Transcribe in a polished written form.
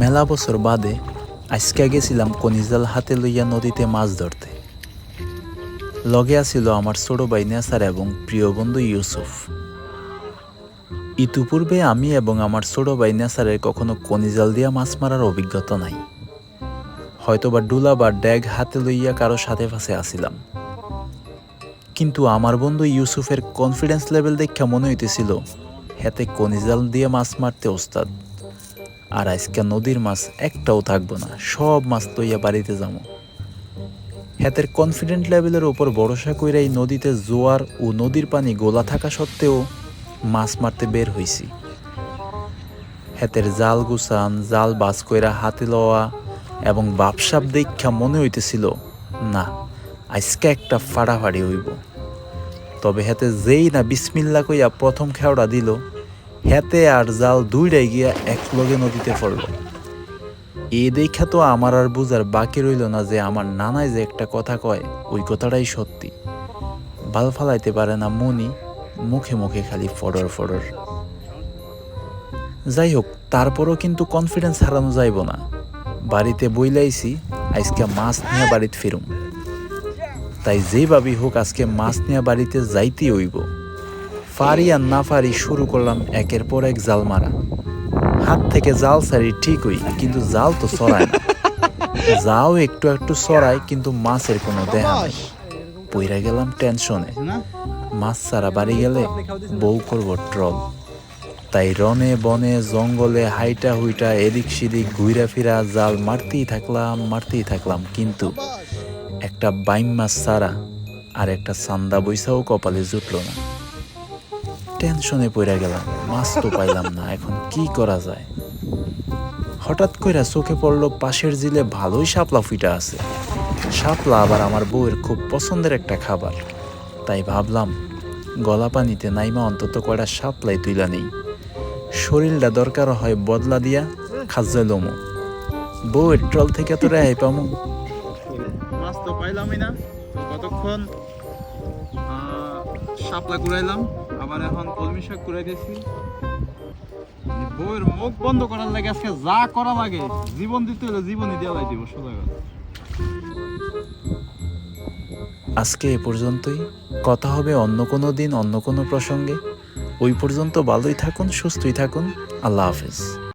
মেলা বছর বাদে আজকে গেছিলাম কনিজাল হাতে লইয়া নদীতে মাছ ধরতে। লগে আছিল আমার ছোট ভাই নেসার এবং প্রিয় বন্ধু ইউসুফ। ইতিপূর্বে আমি এবং আমার ছোট ভাই নেসারের কখনো কনিজাল দিয়া মাছ মারার অভিজ্ঞতা নাই। হয়তোবা ডুলা বা ড্যাগ হাতে লইয়া কারো সাথে ফাঁসে আসিলাম, কিন্তু আমার বন্ধু ইউসুফের কনফিডেন্স লেভেল দেখা মনে হইতেছিল হাতে কনিজাল দিয়ে মাছ মারতে ওস্তাদ। আর আজকে নদীর মাছ একটাও থাকবো না, সব মাছ লইয়া বাড়িতে যাবো। হাতের কনফিডেন্ট লেভেলের ওপর ভরসা কইরাই নদীতে জোয়ার ও নদীর পানি গোলা থাকা সত্ত্বেও মাছ মারতে বের হইছি। হাতের জাল গুছান, জাল বাজ কইরা হাতে লওয়া এবং বাপসাপ দেখা মনে হইতেছিল না, আজকে একটা ফাড়াফাড়ি হইব। তবে হাতে যেই না বিসমিল্লা কইয়া প্রথম খেওড়া দিল, হাতে আর জাল দুইটাই গিয়া এক লগে নদীতে পড়ল। এই দেখা তো আমার আর বুঝার বাকি রইল না যে আমার নানায় যে একটা কথা কয় ওই কথাটাই সত্যি। বাল ফালাইতে পারে না মনি, মুখে মুখে খালি ফডর ফডর। যাই হোক, তারপরও কিন্তু কনফিডেন্স হারানো যাইব না। বাড়িতে বইলাইছি আজকে মাছ নিয়ে বাড়িতে ফিরুম, তাই যেভাবেই হোক আজকে মাছ নিয়ে বাড়িতে যাইতেই হইব। ফারি আর না ফারি শুরু করলাম একের পর এক জাল মারা। হাত থেকে জাল ছাড়ি ঠিকই, কিন্তু জাল তো ছড়ায় না। যাও একটু একটু ছড়ায়, কিন্তু মাছের কোনো দেখা নাই। পইরা গেলাম টেনশনে। মাছ ছাড়া বাড়ি গেলে বউ করব ট্রল। তাই রনে বনে জঙ্গলে হাইটা হুইটা এদিক সেদিক ঘুরা ফিরা জাল মারতেই থাকলাম, কিন্তু একটা বাইম মাছ ছাড়া আর একটা সান্দা বৈশাও কপালে জুটল না। টেনশনে পড়ে গেলাম, মাছ তো পাইলাম না, এখন কি করা যায়। হঠাৎ কইরা চোখে পড়লো পাশের জিলে ভালোই শাপলা ফুইটা আছে। শাপলা আবার আমার বউয়ের খুব পছন্দের একটা খাবার, তাই ভাবলাম গলা পানিতে নাইমা অন্তত কয়টা শাপলাই তুইলা নেই। শরীরটা দরকার হয় বদলা দিয়া খাজ্জালমো, বউয়ের ট্রল থেকে তো রেহাই পামু। মাছ তো পাইলামই না, কতক্ষণ শাপলা কুড়াইলাম, আবার এখন কলমি শাক কুড়াইতেছি। বউয়ের মুখ বন্ধ করার লাগে আজকে যা করা লাগে, জীবন দিতে হলে জীবনই দেওয়া দিব সোজা কথা। আজকে এ পর্যন্তই, কথা হবে অন্য কোনো দিন অন্য কোনো প্রসঙ্গে। ওই পর্যন্ত ভালোই থাকুন, সুস্থই থাকুন। আল্লাহ হাফেজ।